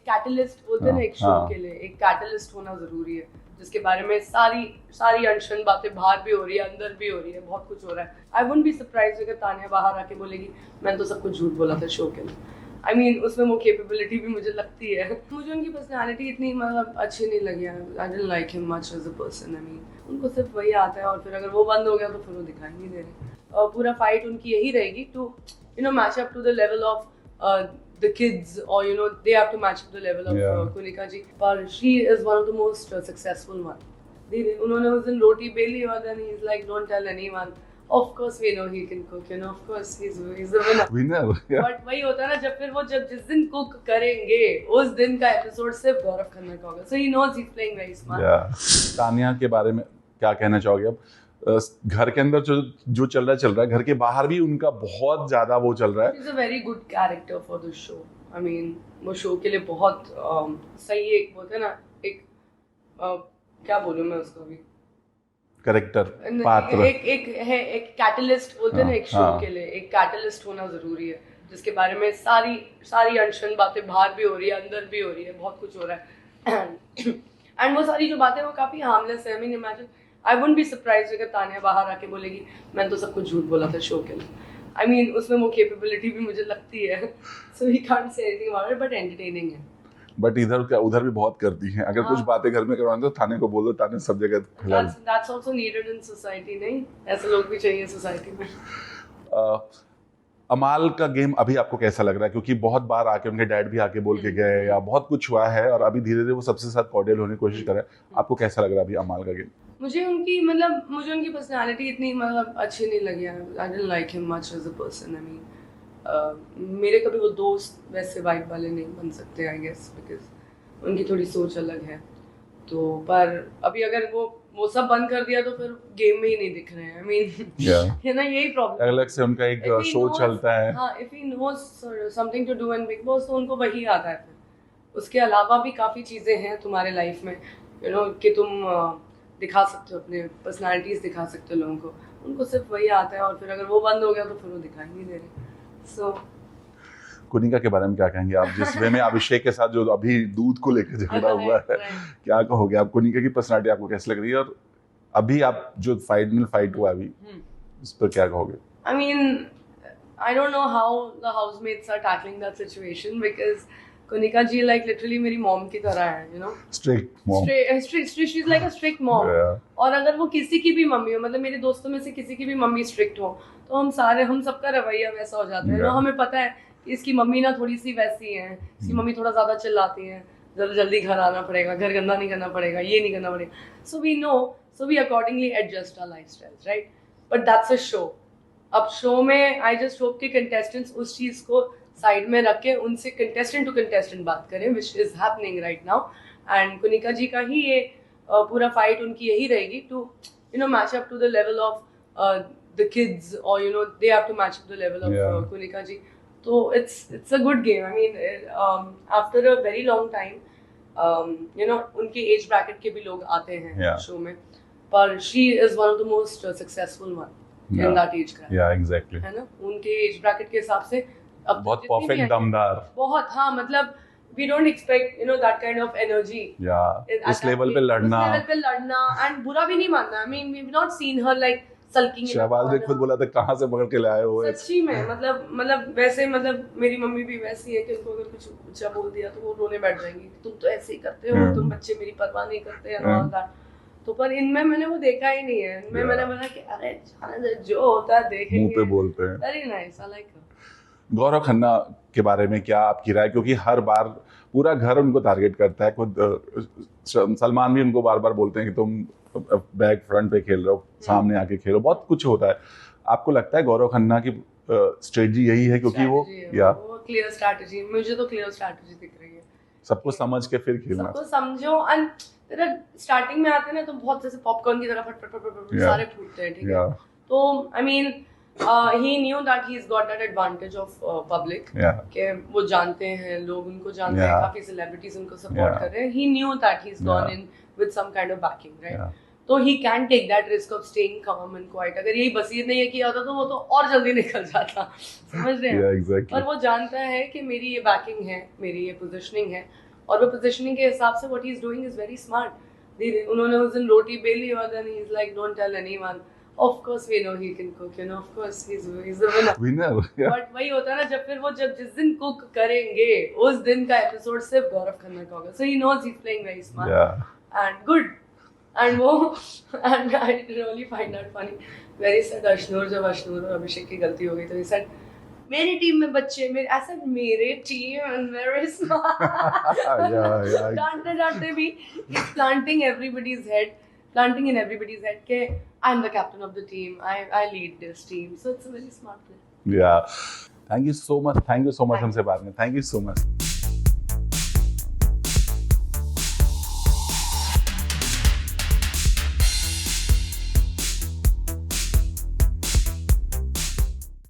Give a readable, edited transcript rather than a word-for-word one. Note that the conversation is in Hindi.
कैटलिस्ट बोलते हैं ना एक शो के लिए, एक कैटलिस्ट होना जरूरी है, जिसके बारे में सारी अनशन बातें बाहर भी हो रही है, अंदर भी हो रही है, बहुत कुछ हो रहा है। आई वुडंट बी सरप्राइज्ड अगर तानिया बाहर आके बोलेगी मैंने तो सब कुछ झूठ बोला था शो के लिए। आई मीन उसमें वो कैपेबिलिटी भी मुझे लगती है। मुझे उनकी पर्सनालिटी इतनी मतलब अच्छी नहीं लगी। I didn't like him much as a person. I mean उनको सिर्फ वही आता है, और फिर अगर वो बंद हो गया तो फिर वो दिखाई नहीं दे रहे। और पूरा फाइट उनकी यही रहेगी to match up to the level of the kids, or they have to match up the level of Kunika ji. But she is one of the most successful one. उन्होंने उस दिन रोटी बेली और then he's like don't tell anyone. Of course we know he can cook, of course he's a winner. Winner, yeah. But वही होता है ना, जब जिस दिन कुक करेंगे उस दिन का एपिसोड सिर्फ गौरव खन्ना का होगा. So he knows he's playing very smart. Yeah. Tania के बारे में क्या कहना चाहोगे अब? घर के अंदर जो चल रहा है, घर के बाहर भी उनका बहुत ज्यादा वो चल रहा है. She's a very good character for the show. I mean वो शो के लिए बहुत सही एक बोलते हैं ना, एक क्या बोलूं मैं उसको भी, कैरेक्टर पात्र, एक कैटलिस्ट बोलते हैं ना एक शो के लिए, एक कैटलिस्ट होना जरूरी है, जिसके बारे में सारी अनशन बातें बाहर भी हो रही है, अंदर भी हो रही है, बहुत कुछ हो रहा है. एंड वो सारी जो बातें वो काफी हार्मलेस है. I mean imagine I wouldn't be surprised अगर तानिया बाहर आके बोलेगी मैंने तो सब कुछ झूठ बोला था शो के लिए. आई मीन उसमें वो कैपेबिलिटी भी मुझे लगती है. So we can't say anything about it, but entertaining है. बट उधर भी बहुत करती हैं. अगर कुछ बातें घर में करवानी तो थाने को बोल दो, ताने सब जगह फैला. That's also needed in society. नहीं, ऐसे लोग भी चाहिए सोसाइटी में. अमाल का गेम अभी आपको कैसा लग रहा है? क्योंकि बहुत बार आके उनके डैड भी आके बोल के गए, या बहुत कुछ हुआ है, और अभी धीरे धीरे वो सबसे साथ कॉर्डियल होने की कोशिश कर रहे हैं. आपको कैसा लग रहा है अभी अमाल का गेम? मुझे उनकी पर्सनालिटी इतनी मतलब अच्छी नहीं लगी. I didn't like him much as a person. I mean मेरे कभी वो दोस्त वैसे वाइब वाले नहीं बन सकते आई गेस, बिकॉज उनकी थोड़ी सोच अलग है. तो पर अभी अगर वो सब बंद कर दिया तो फिर गेम में ही नहीं दिख रहे हैं. आई मीन है ना, यही प्रॉब्लम. अलग से उनका एक शो चलता है. हाँ, if he knows something to do in Bigg Boss तो उनको वही आता है. फिर उसके अलावा भी काफ़ी चीज़ें हैं तुम्हारे लाइफ में कि तुम दिखा सकते हो, अपने पर्सनालिटीज दिखा सकते हो लोगों को. उनको सिर्फ वही आता है, और फिर अगर वो बंद हो गया तो फिर वो दिखाई नहीं दे रहे. सो कुनिका के बारे में क्या कहेंगे आप? जिस वे में अभिषेक के साथ जो अभी दूध को लेकर झगड़ा हुआ है, क्या कहोगे आप? कुनिका की पर्सनालिटी आपको कैसी लग रही है? और अभी आप जो फाइट हुआ अभी उस पर क्या कहोगे? I mean I don't know how the housemates are tackling that situation, because Kunika ji like literally मेरी मॉम की तरह है. Strict mom. She is like a strict mom. और अगर वो किसी की भी मम्मी हो, मतलब मेरे दोस्तों में से किसी की भी मम्मी स्ट्रिक्ट हो, तो हम सबका रवैया वैसा हो जाता है. हमें पता है इसकी मम्मी ना थोड़ी सी वैसी है, इसकी मम्मी थोड़ा ज्यादा चिल्लाती है, जल्दी घर आना पड़ेगा, घर गंदा नहीं करना पड़ेगा, ये नहीं करना पड़ेगा. So we know, so we accordingly adjust our lifestyles, right? But that's a show. अब शो में आई जस्ट होप कि कंटेस्टेंट्स उस चीज को साइड में रख के उनसे कंटेस्टेंट टू कंटेस्टेंट बात करें, which is happening right now. And Kunika ji का ही ये पूरा फाइट उनकी यही रहेगी to match up to the level of the kids, or they have to match up the level of Kunika ji. So it's a good game. I mean after a very long time उनके एज ब्रैकेट के भी लोग आते हैं शो में, पर she is one of the most successful one in that age group. Yeah, exactly. है ना, उनके एज ब्रैकेट के हिसाब से अब बहुत परफेक्ट दमदार, बहुत. हाँ, मतलब we don't expect that kind of energy. उस लेवल पे लड़ना and बुरा भी नहीं मानना. I mean we've not seen her like sulking. Shahbaz ने खुद बोला था कहाँ से पकड़ के लाए हो. सच्ची में मतलब वैसे मेरी मम्मी भी वैसी है कि उनको अगर कुछ अच्छा बोल दिया तो वो रोने बैठ जाएंगी. तुम तो ऐसे ही करते हो, तुम बच्चे मेरी परवाह नहीं करते हैं. तो पर इनमें मैंने वो देखा ही नहीं है. इनमें मैंने बोला कि अरे जो होता है देखेंगे, मुंह पे बोलते हैं. Very nice, I like. Gaurav Khanna के बारे में क्या आपकी राय? क्योंकि हर बार पूरा घर उनको टारगेट करता है. खुद सलमान भी उनको बार बार बोलते हैं कि तुम बैक फ्रंट पे खेल रहे हो, सामने आके खेलो, बहुत कुछ होता है. आपको लगता है गौरव खन्ना की स्ट्रेटजी यही है? क्योंकि वो क्लियर स्ट्रैटेजी, मुझे तो क्लियर स्ट्रैटेजी दिख रही है. सबको समझ के फिर खेलना, सबको समझो. एंड तेरा स्टार्टिंग में आते हैं ना तो बहुत जैसे पॉपकॉर्न की तरह फट सारे फूटते हैं, ठीक है? तो I mean he knew that he's got that advantage of public. कि वो जानते हैं, लोग उनको जानते हैं, काफी celebrities उनको support कर रहे हैं. He knew that he's gone in with some kind of backing, right? तो he can take that risk of staying calm and quiet. अगर यही बसीर ने ये किया होता तो वो तो और जल्दी निकल जाता, समझ रहे हैं? exactly. और वो जानता है कि मेरी ये backing है, मेरी ये positioning है, और वो पोजीशनिंग के हिसाब से what he is doing is very smart. उन्होंने उस दिन रोटी बेली और then he is like don't tell anyone, of course we know he can cook, you know, of course he is the winner. Winner but वही होता है ना, जब जिस दिन कुक करेंगे उस दिन का एपिसोड सिर्फ गौरव खन्ना का होगा, so he knows he is playing very smart and good. And वो and I really find that funny, very sad Ashnoor, जब अशनूर और अभिषेक की गलती हो गई तो ही सेड मेरी टीम में बच्चे मेरे, ऐसा मेरे टीम एंड वेरी स्मार्ट, डांटते भी planting everybody's head, planting in everybody's head ke I'm the captain of the team, I lead this team, so it's a very smart play. Yeah, thank you so much हमसे बात में, thank you so much.